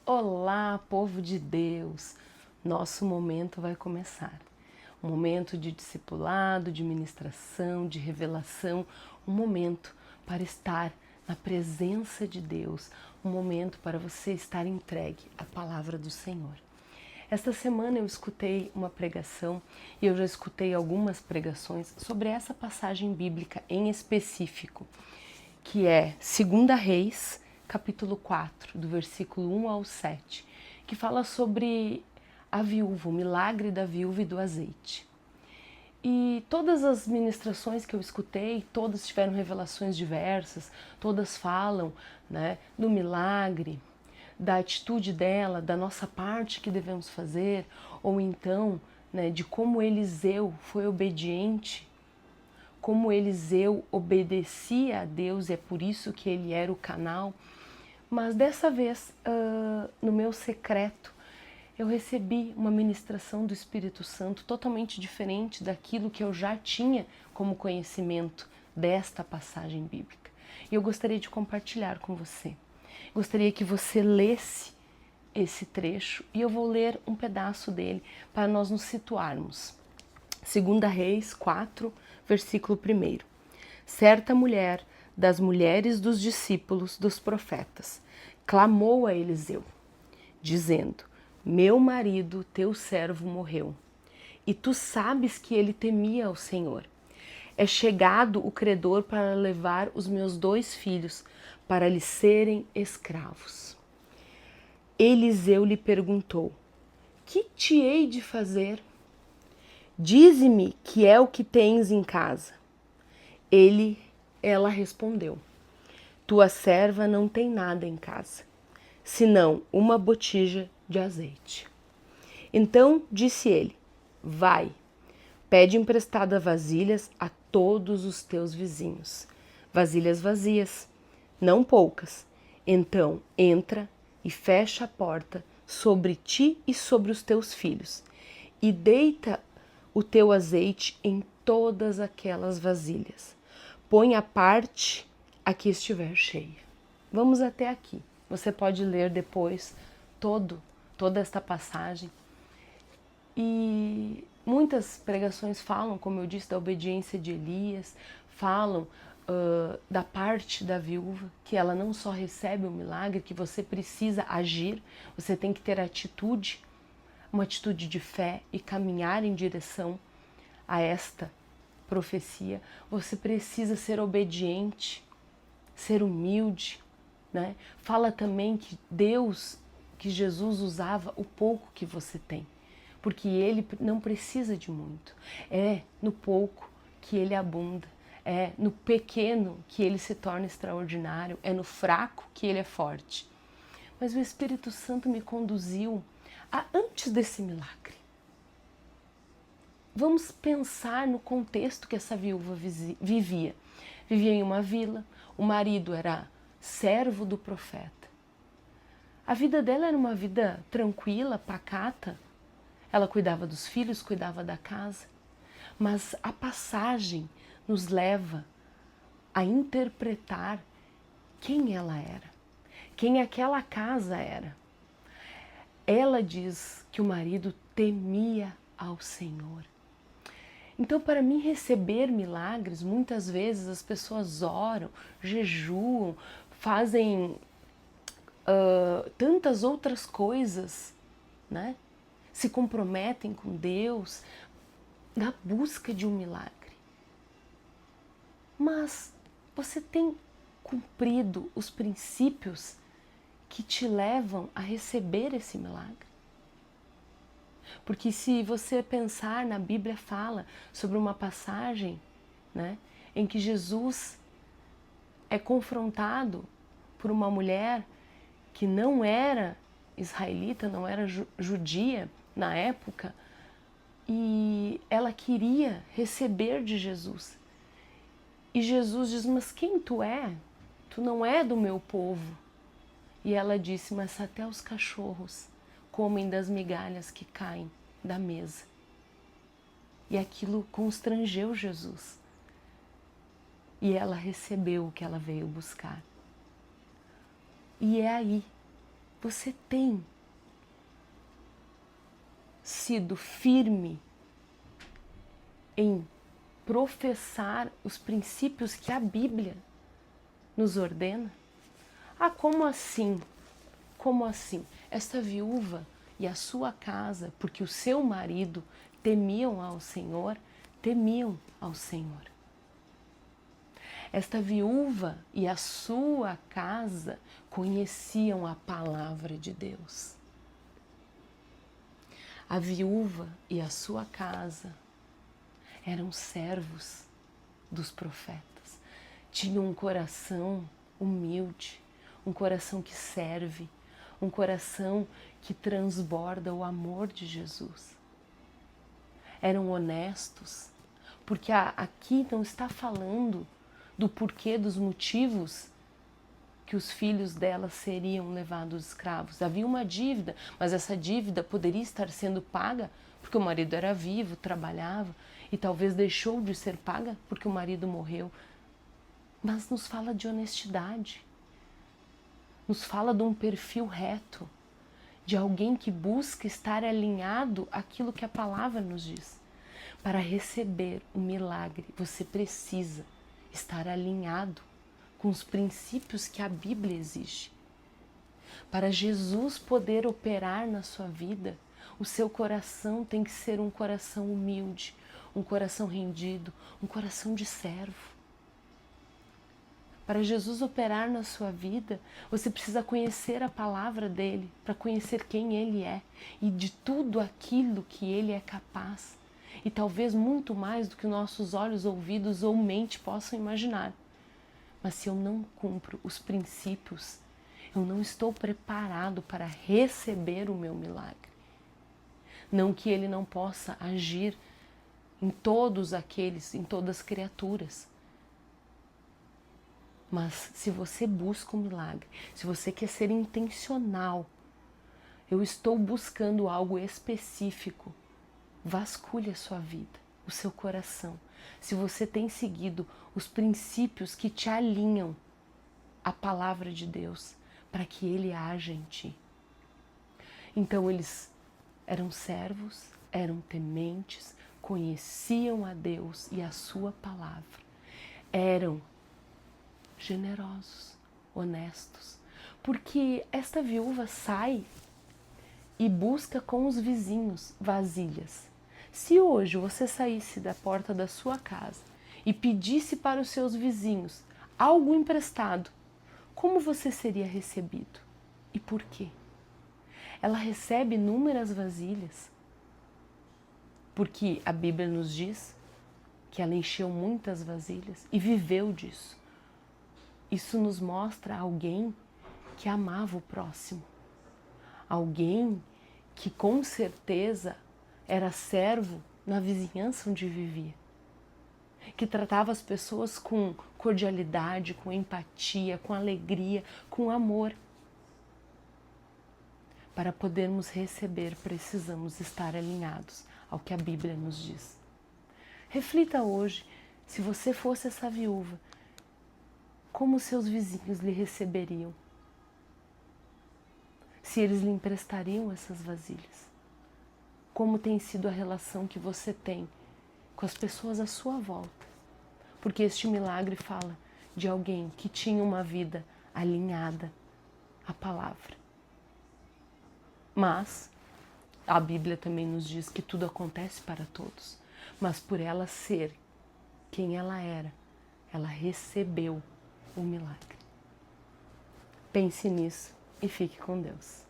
Olá, povo de Deus! Nosso momento vai começar. Um momento de discipulado, de ministração, de revelação, um momento para estar na presença de Deus, um momento para você estar entregue à palavra do Senhor. Esta semana eu escutei uma pregação e eu já escutei algumas pregações sobre essa passagem bíblica em específico, que é 2 Reis, capítulo 4, do versículo 1 ao 7, que fala sobre a viúva, o milagre da viúva e do azeite. E todas as ministrações que eu escutei, todas tiveram revelações diversas, todas falam, do milagre, da atitude dela, da nossa parte que devemos fazer, ou então, de como Eliseu foi obediente, como Eliseu obedecia a Deus, e é por isso que ele era o canal. Mas dessa vez, no meu secreto, eu recebi uma ministração do Espírito Santo totalmente diferente daquilo que eu já tinha como conhecimento desta passagem bíblica. E eu gostaria de compartilhar com você. Gostaria que você lesse esse trecho e eu vou ler um pedaço dele para nós nos situarmos. 2 Reis 4, versículo 1. Certa mulher das mulheres dos discípulos dos profetas clamou a Eliseu, dizendo: meu marido, teu servo, morreu, e tu sabes que ele temia ao Senhor. É chegado o credor para levar os meus 2 filhos, para lhe serem escravos. Eliseu lhe perguntou: que te hei de fazer? Dize-me que é o que tens em casa. Ela respondeu: tua serva não tem nada em casa, senão uma botija de azeite. Então disse ele: vai, pede emprestada vasilhas a todos os teus vizinhos, vasilhas vazias, não poucas. Então entra e fecha a porta sobre ti e sobre os teus filhos, e deita o teu azeite em todas aquelas vasilhas. Põe a parte a que estiver cheia. Vamos até aqui. Você pode ler depois toda esta passagem. E muitas pregações falam, como eu disse, da obediência de Elias, falam da parte da viúva, que ela não só recebe o milagre, que você precisa agir, você tem que ter atitude, uma atitude de fé e caminhar em direção a esta profecia. Você precisa ser obediente, ser humilde, né? Fala também que que Jesus usava o pouco que você tem, porque ele não precisa de muito. É no pouco que ele abunda, é no pequeno que ele se torna extraordinário, é no fraco que ele é forte. Mas o Espírito Santo me conduziu a antes desse milagre. Vamos pensar no contexto que essa viúva vivia. Vivia em uma vila, o marido era servo do profeta. A vida dela era uma vida tranquila, pacata. Ela cuidava dos filhos, cuidava da casa. Mas a passagem nos leva a interpretar quem ela era, quem aquela casa era. Ela diz que o marido temia ao Senhor. Então, para mim receber milagres, muitas vezes as pessoas oram, jejuam, fazem tantas outras coisas, né? Se comprometem com Deus na busca de um milagre. Mas você tem cumprido os princípios que te levam a receber esse milagre? Porque se você pensar, na Bíblia fala sobre uma passagem, em que Jesus é confrontado por uma mulher que não era israelita, não era judia na época, e ela queria receber de Jesus. E Jesus diz: mas quem tu é? Tu não é do meu povo. E ela disse: mas até os cachorros comem das migalhas que caem da mesa. E aquilo constrangeu Jesus. E ela recebeu o que ela veio buscar. E é aí Você tem sido firme em professar os princípios que a Bíblia nos ordena? Ah, como assim? Como assim? Esta viúva e a sua casa, porque o seu marido temiam ao Senhor, temiam ao Senhor. Esta viúva e a sua casa conheciam a palavra de Deus. A viúva e a sua casa eram servos dos profetas. Tinham um coração humilde, um coração que serve, um coração que transborda o amor de Jesus. Eram honestos, porque aqui não está falando do porquê, dos motivos que os filhos dela seriam levados escravos. Havia uma dívida, mas essa dívida poderia estar sendo paga porque o marido era vivo, trabalhava, e talvez deixou de ser paga porque o marido morreu. Mas nos fala de honestidade, nos fala de um perfil reto, de alguém que busca estar alinhado àquilo que a palavra nos diz. Para receber o milagre, você precisa estar alinhado com os princípios que a Bíblia exige. Para Jesus poder operar na sua vida, o seu coração tem que ser um coração humilde, um coração rendido, um coração de servo. Para Jesus operar na sua vida, você precisa conhecer a palavra dele, para conhecer quem ele é e de tudo aquilo que ele é capaz. E talvez muito mais do que nossos olhos, ouvidos ou mente possam imaginar. Mas se eu não cumpro os princípios, eu não estou preparado para receber o meu milagre. Não que ele não possa agir em todos aqueles, em todas as criaturas. Mas se você busca um milagre, se você quer ser intencional, eu estou buscando algo específico, vasculhe a sua vida, o seu coração. Se você tem seguido os princípios que te alinham à palavra de Deus, para que ele haja em ti. Então eles eram servos, eram tementes, conheciam a Deus e a sua palavra. Eram generosos, honestos, porque esta viúva sai e busca com os vizinhos vasilhas. Se hoje você saísse da porta da sua casa e pedisse para os seus vizinhos algo emprestado, como você seria recebido? E por quê? Ela recebe inúmeras vasilhas, porque a Bíblia nos diz que ela encheu muitas vasilhas e viveu disso. Isso nos mostra alguém que amava o próximo, alguém que com certeza era servo na vizinhança onde vivia, que tratava as pessoas com cordialidade, com empatia, com alegria, com amor. Para podermos receber, precisamos estar alinhados ao que a Bíblia nos diz. Reflita hoje, se você fosse essa viúva, como seus vizinhos lhe receberiam? Se eles lhe emprestariam essas vasilhas? Como tem sido a relação que você tem com as pessoas à sua volta? Porque este milagre fala de alguém que tinha uma vida alinhada à palavra. Mas a Bíblia também nos diz que tudo acontece para todos. Mas por ela ser quem ela era, ela recebeu o milagre. Pense nisso e fique com Deus.